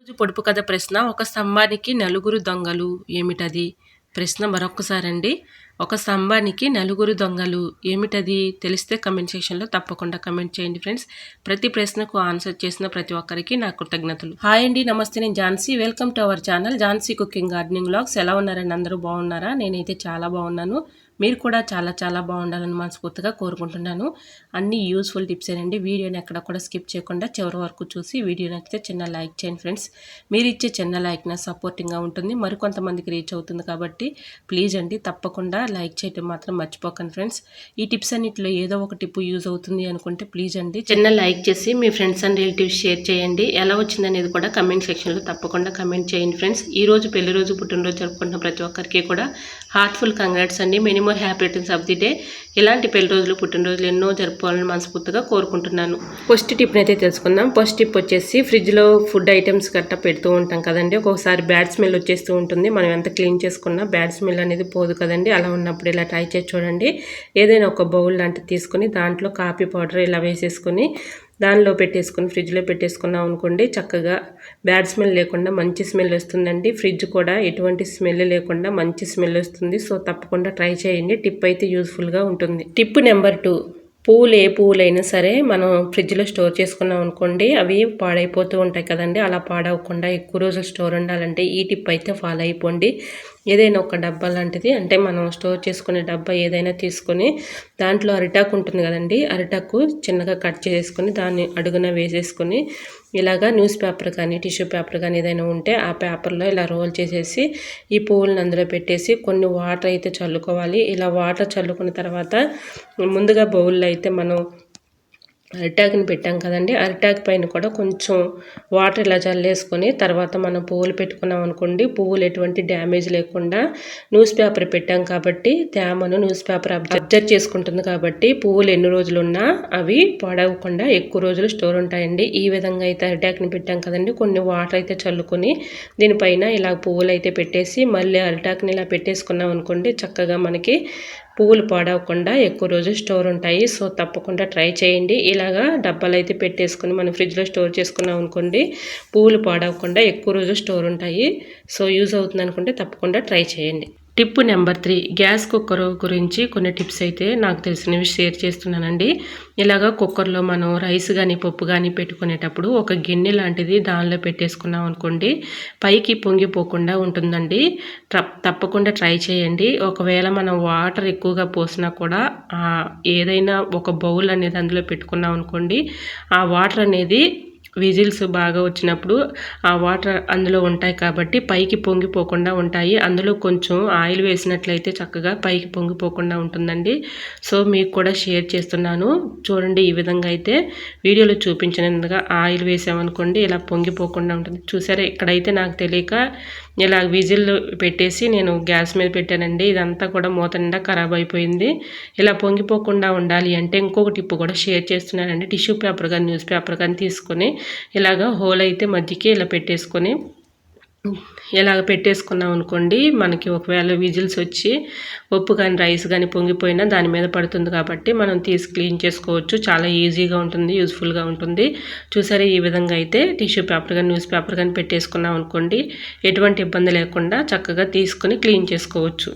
రోజు పొడుపు కథ ప్రశ్న. ఒక స్తంభానికి నలుగురు దొంగలు ఏమిటది? ప్రశ్న మరొకసారండి. ఒక స్తంభానికి నలుగురు దొంగలు ఏమిటది? తెలిస్తే కమెంట్ సెక్షన్లో తప్పకుండా కమెంట్ చేయండి ఫ్రెండ్స్. ప్రతి ప్రశ్నకు ఆన్సర్ చేసిన ప్రతి ఒక్కరికి నా కృతజ్ఞతలు. హాయ్ అండి, నమస్తే. నేను Jhansi. Welcome to our channel Jhansi cooking gardening vlogs. ఎలా ఉన్నారండి? అందరూ బాగున్నారా? నేనైతే చాలా బాగున్నాను. మీరు కూడా చాలా బాగుండాలని మనస్ఫూర్తిగా కోరుకుంటున్నాను. అన్ని యూస్ఫుల్ టిప్సేనండి. వీడియోని ఎక్కడ కూడా స్కిప్ చేయకుండా చివరి వరకు చూసి వీడియో నచ్చితే చిన్న లైక్ చేయండి ఫ్రెండ్స్. మీరు ఇచ్చే చిన్న లైక్ నా సపోర్టింగ్గా ఉంటుంది, మరికొంతమందికి రీచ్ అవుతుంది కాబట్టి ప్లీజ్ అండి తప్పకుండా లైక్ చేయటం మాత్రం మర్చిపోకండి ఫ్రెండ్స్. ఈ టిప్స్ అన్నిటిలో ఏదో ఒక టిప్ యూజ్ అవుతుంది అనుకుంటే ప్లీజ్ అండి చిన్న లైక్ చేసి మీ ఫ్రెండ్స్ అండ్ రిలేటివ్స్ షేర్ చేయండి. ఎలా వచ్చిందనేది కూడా కమెంట్ సెక్షన్లో తప్పకుండా కమెంట్ చేయండి ఫ్రెండ్స్. ఈ రోజు పెళ్లి రోజు, పుట్టినరోజు జరుపుకుంటున్న ప్రతి ఒక్కరికి కూడా హార్ట్ఫుల్ కంగ్రాట్స్ అండి. Many more happy returns of the day. ఇలాంటి పెళ్లి రోజులు, పుట్టినరోజులు ఎన్నో జరుపుకోవాలని మనస్ఫూర్తిగా కోరుకుంటున్నాను. ఫస్ట్ టిప్ని అయితే తెలుసుకుందాం. ఫస్ట్ టిప్ వచ్చేసి ఫ్రిడ్జ్లో ఫుడ్ ఐటమ్స్ గట్టా పెడుతూ ఉంటాం కదండి. ఒక్కొక్కసారి బ్యాడ్ స్మెల్ వచ్చేస్తూ ఉంటుంది. మనం ఎంత క్లీన్ చేసుకున్నా బ్యాడ్ స్మెల్ అనేది పోదు కదండి. అలా ఉన్నప్పుడు ఇలా ట్రై చేసి చూడండి. ఏదైనా ఒక బౌల్ లాంటిది తీసుకొని దాంట్లో కాఫీ పౌడర్ ఇలా వేసేసుకొని దానిలో పెట్టేసుకొని ఫ్రిడ్జ్లో పెట్టేసుకున్నాం అనుకోండి, చక్కగా బ్యాడ్ స్మెల్ లేకుండా మంచి స్మెల్ వస్తుందండి. ఫ్రిడ్జ్ కూడా ఎటువంటి స్మెల్ లేకుండా మంచి స్మెల్ వస్తుంది. సో తప్పకుండా ట్రై చేయండి. టిప్ అయితే యూస్ఫుల్గా ఉంటుంది. Tip number 2. ఏ పువ్వులైనా సరే మనం ఫ్రిడ్జ్లో స్టోర్ చేసుకున్నాం అనుకోండి, అవి పాడైపోతూ ఉంటాయి కదండి. అలా పాడవకుండా ఎక్కువ రోజులు స్టోర్ ఉండాలంటే ఈ టిప్ అయితే ఫాలో అయిపోండి. ఏదైనా ఒక డబ్బా లాంటిది, అంటే మనం స్టోర్ చేసుకునే డబ్బా ఏదైనా తీసుకొని దాంట్లో అరిటాకు ఉంటుంది కదండి, అరిటాకు చిన్నగా కట్ చేసుకొని దాన్ని అడుగున వేసేసుకొని ఇలాగా న్యూస్ పేపర్ కానీ టిష్యూ పేపర్ కానీ ఏదైనా ఉంటే ఆ పేపర్లో ఇలా రోల్ చేసేసి ఈ పువ్వులను అందులో పెట్టేసి కొన్ని వాటర్ అయితే చల్లుకోవాలి. ఇలా వాటర్ చల్లుకున్న తర్వాత ముందుగా బౌల్లో అయితే మనం అరిటాకుని పెట్టాం కదండి, అరిటాకు పైన కూడా కొంచెం వాటర్ ఇలా చల్లేసుకొని తర్వాత మనం పువ్వులు పెట్టుకున్నాం అనుకోండి, పువ్వులు ఎటువంటి డ్యామేజ్ లేకుండా న్యూస్ పేపర్ పెట్టాం కాబట్టి తేమను న్యూస్ పేపర్ అబ్జర్వ్ చేసుకుంటుంది కాబట్టి పువ్వులు ఎన్ని రోజులున్నా అవి పాడవకుండా ఎక్కువ రోజులు స్టోర్ ఉంటాయండి. ఈ విధంగా అయితే అరిటాకుని పెట్టాం కదండి, కొన్ని వాటర్ అయితే చల్లుకొని దీనిపైన ఇలా పువ్వులు అయితే పెట్టేసి మళ్ళీ అరిటాకుని ఇలా పెట్టేసుకున్నాం అనుకోండి, చక్కగా మనకి పువ్వులు పాడవకుండా ఎక్కువ రోజులు స్టోర్ ఉంటాయి. సో తప్పకుండా ట్రై చేయండి. ఇలాగా డబ్బాలు అయితే పెట్టేసుకొని మనం ఫ్రిడ్జ్లో స్టోర్ చేసుకున్నాం అనుకోండి, పువ్వులు పాడవకుండా ఎక్కువ రోజులు స్టోర్ ఉంటాయి. సో యూజ్ అవుతుంది అనుకుంటే తప్పకుండా ట్రై చేయండి. Tip number 3. గ్యాస్ కుక్కర్ గురించి కొన్ని టిప్స్ అయితే నాకు తెలిసినవి షేర్ చేస్తున్నానండి. ఇలాగా కుక్కర్లో మనం రైస్ కానీ పప్పు కానీ పెట్టుకునేటప్పుడు ఒక గిన్నె లాంటిది దానిలో పెట్టేసుకున్నాం అనుకోండి, పైకి పొంగిపోకుండా ఉంటుందండి. తప్పకుండా ట్రై చేయండి. ఒకవేళ మనం వాటర్ ఎక్కువగా పోసినా కూడా ఏదైనా ఒక బౌల్ అనేది అందులో పెట్టుకున్నాం అనుకోండి, ఆ వాటర్ అనేది విజిల్స్ బాగా వచ్చినప్పుడు ఆ వాటర్ అందులో ఉంటాయి కాబట్టి పైకి పొంగిపోకుండా ఉంటాయి. అందులో కొంచెం ఆయిల్ వేసినట్లయితే చక్కగా పైకి పొంగిపోకుండా ఉంటుందండి. సో మీకు కూడా షేర్ చేస్తున్నాను చూడండి. ఈ విధంగా అయితే వీడియోలో చూపించినందుగా ఆయిల్ వేసామనుకోండి ఇలా పొంగిపోకుండా ఉంటుంది. చూసారా, ఇక్కడైతే నాకు తెలియక ఇలా విజిల్ పెట్టేసి నేను గ్యాస్ మీద పెట్టానండి. ఇదంతా కూడా మూత నిండా ఖరాబ్ అయిపోయింది. ఇలా పొంగిపోకుండా ఉండాలి అంటే ఇంకొక టిప్ కూడా షేర్ చేస్తున్నానండి. టిష్యూ పేపర్ కానీ న్యూస్ పేపర్ కానీ తీసుకొని ఇలాగ హోల్ అయితే మధ్యకి ఇలా పెట్టేసుకొని ఇలాగ పెట్టేసుకున్నాం అనుకోండి, మనకి ఒకవేళ విజిల్స్ వచ్చి పప్పు కానీ రైస్ కానీ పొంగిపోయినా దాని మీద పడుతుంది కాబట్టి మనం తీసి క్లీన్ చేసుకోవచ్చు. చాలా ఈజీగా ఉంటుంది, యూజ్ఫుల్గా ఉంటుంది. చూసారా, ఈ విధంగా అయితే టిష్యూ పేపర్ కానీ న్యూస్ పేపర్ కానీ పెట్టేసుకున్నాం అనుకోండి, ఎటువంటి ఇబ్బంది లేకుండా చక్కగా తీసుకొని క్లీన్ చేసుకోవచ్చు.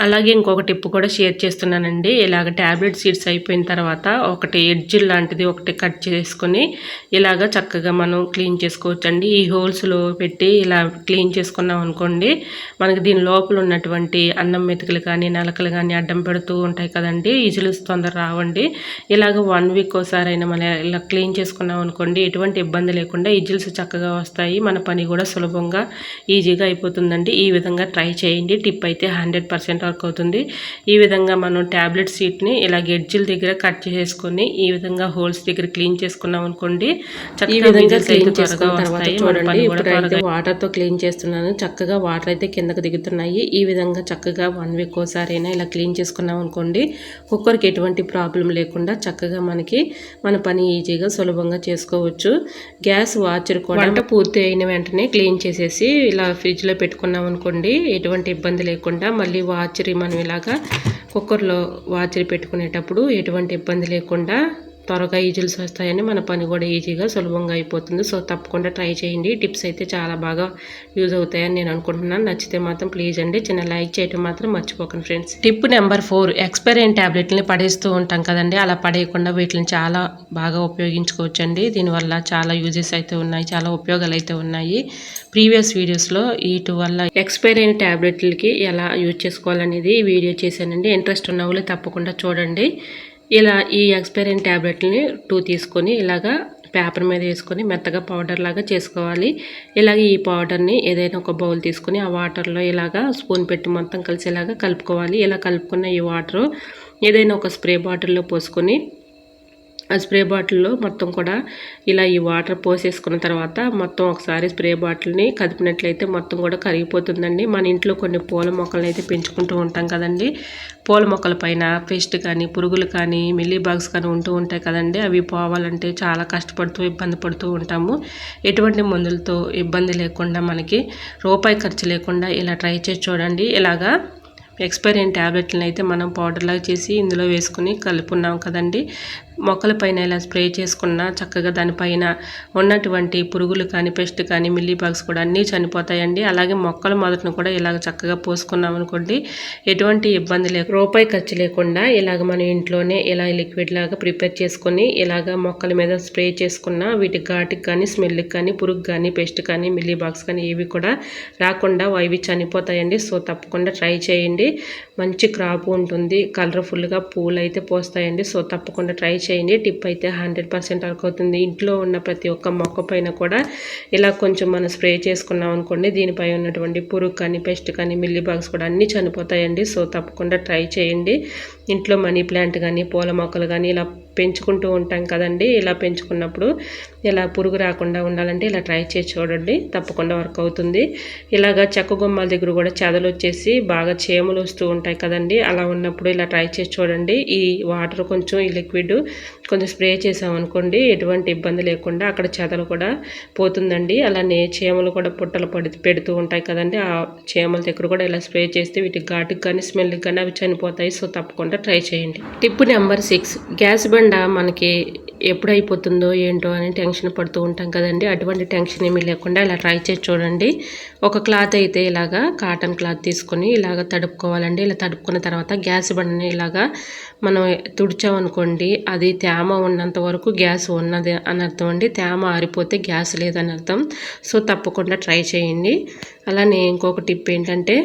అలాగే ఇంకొక టిప్ కూడా షేర్ చేస్తున్నానండి. ఇలాగ ట్యాబ్లెట్ సీడ్స్ అయిపోయిన తర్వాత ఒకటి ఎడ్జ్ లాంటిది ఒకటి కట్ చేసుకొని ఇలాగ చక్కగా మనం క్లీన్ చేసుకోవచ్చు అండి. ఈ హోల్స్లో పెట్టి ఇలా క్లీన్ చేసుకున్నాం అనుకోండి, మనకి దీని లోపల ఉన్నటువంటి అన్నం మెతుకులు కానీ నలకలు కానీ అడ్డం పెడుతూ ఉంటాయి కదండి, ఈజిల్స్ తొందర రావండి. ఇలాగ 1 వీక్ ఒకసారైనా మనం ఇలా క్లీన్ చేసుకున్నాం అనుకోండి, ఎటువంటి ఇబ్బంది లేకుండా ఈజిల్స్ చక్కగా వస్తాయి. మన పని కూడా సులభంగా ఈజీగా అయిపోతుందండి. ఈ విధంగా ట్రై చేయండి. టిప్ అయితే 100% వర్క్ అవుతుంది. ఈ విధంగా మనం ట్యాబ్లెట్ సీట్ని ఇలా ఎడ్జిల దగ్గర కట్ చేసుకొని ఈ విధంగా హోల్స్ దగ్గర క్లీన్ చేసుకున్నాం అనుకోండి, చక్కగా క్లీన్ చేసుకున్న తర్వాత చూడండి ఇప్పుడైతే వాటర్తో క్లీన్ చేస్తున్నాను. చక్కగా వాటర్ అయితే కిందకు దిగుతున్నాయి. ఈ విధంగా చక్కగా 1 వీక్ ఒకసారైనా ఇలా క్లీన్ చేసుకున్నాం అనుకోండి, కుక్కర్కి ఎటువంటి ప్రాబ్లం లేకుండా చక్కగా మనకి మన పని ఈజీగా సులభంగా చేసుకోవచ్చు. గ్యాస్ వాచర్ కూడా వంట పూర్తి అయిన వెంటనే క్లీన్ చేసేసి ఇలా ఫ్రిడ్జ్లో పెట్టుకున్నాం అనుకోండి, ఎటువంటి ఇబ్బంది లేకుండా మళ్ళీ వాచర్ మనం ఇలాగా కుక్కర్లో వాచర్ పెట్టుకునేటప్పుడు ఎటువంటి ఇబ్బంది లేకుండా త్వరగా ఈజీస్ వస్తాయని మన పని కూడా ఈజీగా సులభంగా అయిపోతుంది. సో తప్పకుండా ట్రై చేయండి. టిప్స్ అయితే చాలా బాగా యూజ్ అవుతాయని నేను అనుకుంటున్నాను. నచ్చితే మాత్రం ప్లీజ్ అండి చిన్న లైక్ చేయడం మాత్రం మర్చిపోకండి ఫ్రెండ్స్. టిప్ నెంబర్ 4, ఎక్స్పైర్ అయిన ట్యాబ్లెట్ని పడేస్తూ ఉంటాం కదండి. అలా పడేయకుండా వీటిని చాలా బాగా ఉపయోగించుకోవచ్చండి. దీనివల్ల చాలా యూజెస్ అయితే ఉన్నాయి, చాలా ఉపయోగాలు అయితే ఉన్నాయి. ప్రీవియస్ వీడియోస్లో వీటి వల్ల ఎక్స్పైర్ అయిన ట్యాబ్లెట్లకి ఎలా యూజ్ చేసుకోవాలనేది వీడియో చేశానండి. ఇంట్రెస్ట్ ఉన్న వాళ్ళు తప్పకుండా చూడండి. ఇలా ఈ ఎక్స్పైర్ అయిన ట్యాబ్లెట్ని 2 తీసుకొని ఇలాగా పేపర్ మీద వేసుకొని మెత్తగా పౌడర్ లాగా చేసుకోవాలి. ఇలాగ ఈ పౌడర్ని ఏదైనా ఒక బౌల్ తీసుకొని ఆ వాటర్లో ఇలాగా స్పూన్ పెట్టి మొత్తం కలిసేలాగా కలుపుకోవాలి. ఇలా కలుపుకున్న ఈ వాటర్ ఏదైనా ఒక స్ప్రే బాటిల్లో పోసుకొని ఆ స్ప్రే బాటిల్లో మొత్తం కూడా ఇలా ఈ వాటర్ పోసేసుకున్న తర్వాత మొత్తం ఒకసారి స్ప్రే బాటిల్ని కదిపినట్లయితే మొత్తం కూడా కరిగిపోతుందండి. మన ఇంట్లో కొన్ని పూల మొక్కలను అయితే పెంచుకుంటూ ఉంటాం కదండి. పూల మొక్కల పైన పెస్ట్ కానీ పురుగులు కానీ మిల్లీ బగ్స్ కానీ ఉంటూ ఉంటాయి కదండి. అవి పోవాలంటే చాలా కష్టపడుతూ ఇబ్బంది పడుతూ ఉంటాము. ఎటువంటి మందులతో ఇబ్బంది లేకుండా మనకి రూపాయి ఖర్చు లేకుండా ఇలా ట్రై చేసి చూడండి. ఇలాగా ఎక్స్పైర్ అయిన ట్యాబ్లెట్లను అయితే మనం పౌడర్లాగా చేసి ఇందులో వేసుకుని కలుపుకున్నాం కదండి. మొక్కల పైన ఇలా స్ప్రే చేసుకున్న చక్కగా దానిపైన ఉన్నటువంటి పురుగులు కానీ పెస్ట్ కానీ మిల్లీ బగ్స్ కూడా అన్నీ చనిపోతాయండి. అలాగే మొక్కల మొదటను కూడా ఇలాగ చక్కగా పోసుకున్నాం అనుకోండి ఎటువంటి ఇబ్బంది లేక రూపాయి ఖర్చు లేకుండా ఇలాగ మన ఇంట్లోనే ఇలా లిక్విడ్ లాగా ప్రిపేర్ చేసుకొని ఇలాగ మొక్కల మీద స్ప్రే చేసుకున్న వీటి ఘాటుకి కానీ స్మెల్కి కానీ పురుగు కానీ పెస్ట్ కానీ మిల్లీ బగ్స్ కానీ ఏవి కూడా రాకుండా అవి చనిపోతాయండి. సో తప్పకుండా ట్రై చేయండి. మంచి క్రాప్ ఉంటుంది, కలర్ఫుల్గా పూలు అయితే పోస్తాయండి. సో తప్పకుండా ట్రై చేయండి. టిప్ అయితే 100% వర్క్ అవుతుంది. ఇంట్లో ఉన్న ప్రతి ఒక్క మొక్క పైన కూడా ఇలా కొంచెం మనం స్ప్రే చేసుకున్నాం అనుకోండి దీనిపై ఉన్నటువంటి పురుగు కానీ పెస్ట్ కానీ మిల్లీ బగ్స్ కూడా అన్నీ చనిపోతాయండి. సో తప్పకుండా ట్రై చేయండి. ఇంట్లో మనీ ప్లాంట్ కానీ పూల మొక్కలు కానీ ఇలా పెంచుకుంటూ ఉంటాం కదండి. ఇలా పెంచుకున్నప్పుడు ఇలా పురుగు రాకుండా ఉండాలంటే ఇలా ట్రై చేసి చూడండి, తప్పకుండా వర్క్ అవుతుంది. ఇలాగా చెక్క గుమ్మాల దగ్గర కూడా చెదలు వచ్చేసి బాగా చీమలు వస్తూ ఉంటాయి కదండి. అలా ఉన్నప్పుడు ఇలా ట్రై చేసి చూడండి. ఈ వాటర్ కొంచెం ఈ లిక్విడ్ కొంచెం స్ప్రే చేసామనుకోండి ఎటువంటి ఇబ్బంది లేకుండా అక్కడ చెదలు కూడా పోతుందండి. అలానే చీమలు కూడా పుట్టలు పెడుతూ ఉంటాయి కదండి. ఆ చీమల దగ్గర కూడా ఇలా స్ప్రే చేస్తే వీటికి ఘాటుకి కానీ స్మెల్కి కానీ అవి చనిపోతాయి. సో తప్పకుండా ట్రై చేయండి. టిప్ నెంబర్ 6, గ్యాస్ బండ మనకి ఎప్పుడు అయిపోతుందో ఏంటో అని టెన్షన్ పడుతూ ఉంటాం కదండి. అటువంటి టెన్షన్ ఏమీ లేకుండా ఇలా ట్రై చేసి చూడండి. ఒక క్లాత్ అయితే ఇలాగా కాటన్ క్లాత్ తీసుకొని ఇలాగ తడుపుకోవాలండి. ఇలా తడుపుకున్న తర్వాత గ్యాస్ బండని ఇలాగా మనం తుడిచామనుకోండి అది తేమ ఉన్నంత వరకు గ్యాస్ ఉన్నది అని అర్థం అండి. తేమ ఆరిపోతే గ్యాస్ లేదని అర్థం. సో తప్పకుండా ట్రై చేయండి. అలానే ఇంకొక టిప్ ఏంటంటే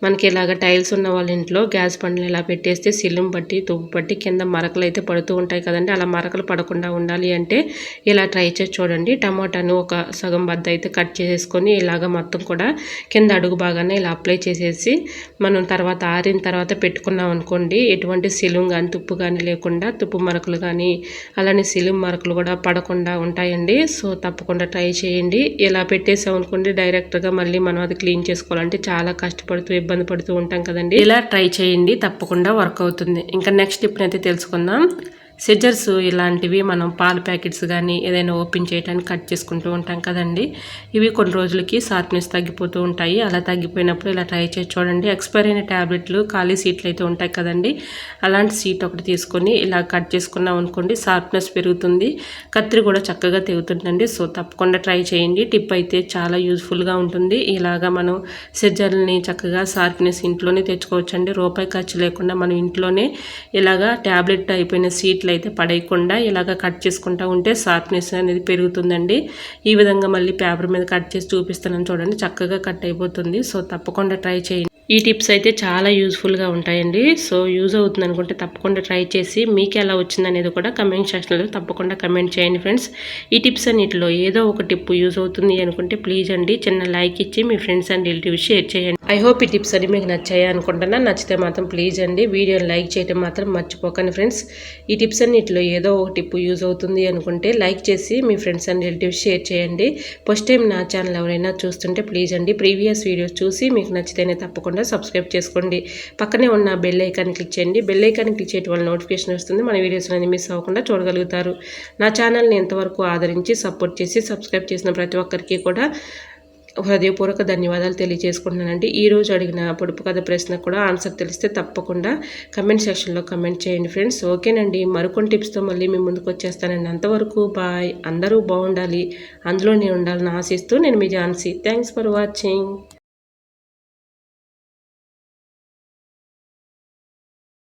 మనకి ఇలాగ టైల్స్ ఉన్న వాళ్ళ ఇంట్లో గ్యాస్ బండ్లు ఇలా పెట్టేస్తే సిల్లుం బట్టి తుప్పు పట్టి కింద మరకలు అయితే పడుతూ ఉంటాయి కదండి. అలా మరకలు పడకుండా ఉండాలి అంటే ఇలా ట్రై చేసి చూడండి. టమాటాను ఒక సగం బద్ద అయితే కట్ చేసేసుకొని ఇలాగ మొత్తం కూడా కింద అడుగు బాగానే ఇలా అప్లై చేసేసి మనం తర్వాత ఆరిన తర్వాత పెట్టుకున్నాం అనుకోండి ఎటువంటి సిలుం కానీ తుప్పు కానీ లేకుండా తుప్పు మరకలు కానీ అలానే సిలుం మరకలు కూడా పడకుండా ఉంటాయండి. సో తప్పకుండా ట్రై చేయండి. ఇలా పెట్టేసాం అనుకోండి డైరెక్ట్గా మళ్ళీ మనం అది క్లీన్ చేసుకోవాలంటే చాలా కష్టపడుతూ ఇబ్బంది పడుతూ ఉంటాం కదండి. ఇలా ట్రై చేయండి, తప్పకుండా వర్క్ అవుతుంది. ఇంకా నెక్స్ట్ టిప్ అయితే తెలుసుకుందాం. సిజర్స్ ఇలాంటివి మనం పాల ప్యాకెట్స్ కానీ ఏదైనా ఓపెన్ చేయడానికి కట్ చేసుకుంటూ ఉంటాం కదండి. ఇవి కొన్ని రోజులకి షార్ప్నెస్ తగ్గిపోతూ ఉంటాయి. అలా తగ్గిపోయినప్పుడు ఇలా ట్రై చేసి చూడండి. ఎక్స్పైర్ అయిన ట్యాబ్లెట్లు ఖాళీ సీట్లు అయితే ఉంటాయి కదండి. అలాంటి సీట్ ఒకటి తీసుకొని ఇలా కట్ చేసుకున్నాం అనుకోండి షార్ప్నెస్ పెరుగుతుంది, కత్తిరి కూడా చక్కగా తెగుతుందండి. సో తప్పకుండా ట్రై చేయండి. టిప్ అయితే చాలా యూజ్ఫుల్గా ఉంటుంది. ఇలాగా మనం సిజర్ని చక్కగా షార్ప్నెస్ ఇంట్లోనే తెచ్చుకోవచ్చండి. రూపాయి ఖర్చు లేకుండా మనం ఇంట్లోనే ఇలాగా ట్యాబ్లెట్ అయిపోయిన సీట్ అయితే పడేయకుండా ఇలాగ కట్ చేసుకుంటూ ఉంటే షార్ప్నెస్ అనేది పెరుగుతుందండి. ఈ విధంగా మళ్ళీ పేపర్ మీద కట్ చేసి చూపిస్తున్నాను చూడండి, చక్కగా కట్ అయిపోతుంది. సో తప్పకుండా ట్రై చేయండి. ఈ టిప్స్ అయితే చాలా యూజ్ఫుల్గా ఉంటాయండి. సో యూజ్ అవుతుంది అనుకుంటే తప్పకుండా ట్రై చేసి మీకు ఎలా వచ్చింది అనేది కూడా కమెంట్ సెక్షన్లో తప్పకుండా కమెంట్ చేయండి ఫ్రెండ్స్. ఈ టిప్స్ అన్నిటిలో ఏదో ఒక టిప్ యూజ్ అవుతుంది అనుకుంటే ప్లీజ్ అండి చిన్న లైక్ ఇచ్చి మీ ఫ్రెండ్స్ అండ్ రిలేటివ్స్ షేర్ చేయండి. ఐ హోప్ ఈ టిప్స్ అన్ని మీకు నచ్చాయి అనుకుంటున్నా. నచ్చితే మాత్రం ప్లీజ్ అండి వీడియోని లైక్ చేయడం మాత్రం మర్చిపోకండి ఫ్రెండ్స్. ఈ టిప్స్ అన్నిటిలో ఏదో ఒక టిప్ యూజ్ అవుతుంది అనుకుంటే లైక్ చేసి మీ ఫ్రెండ్స్ అండ్ రిలేటివ్స్ షేర్ చేయండి. ఫస్ట్ టైం నా ఛానల్ ఎవరైనా చూస్తుంటే ప్లీజ్ అండి ప్రీవియస్ వీడియోస్ చూసి మీకు నచ్చితేనే తప్పకుండా సబ్స్క్రైబ్ చేసుకోండి. పక్కనే ఉన్న బెల్ ఐకాన్ క్లిక్ చేయండి. బెల్ ఐకాన్ క్లిక్ చేయడం వల్ల నోటిఫికేషన్ వస్తుంది. మన వీడియోస్ అన్ని మిస్ అవ్వకుండా చూడగలుగుతారు. నా ఛానల్ని ఎంతవరకు ఆదరించి సపోర్ట్ చేసి సబ్స్క్రైబ్ చేసిన ప్రతి ఒక్కరికి కూడా హృదయపూర్వక ధన్యవాదాలు తెలియజేసుకుంటున్నానండి. ఈరోజు అడిగిన పొడుపు కథ ప్రశ్నకు కూడా ఆన్సర్ తెలిస్తే తప్పకుండా కమెంట్ సెక్షన్లో కమెంట్ చేయండి ఫ్రెండ్స్. ఓకేనండి, మరికొన్ని టిప్స్తో మళ్ళీ మీ ముందుకు వచ్చేస్తానండి. అంతవరకు బాయ్. అందరూ బాగుండాలి, అందులో నేను ఉండాలని ఆశిస్తూ నేను మీ ఝాన్సీ. Thanks for watching.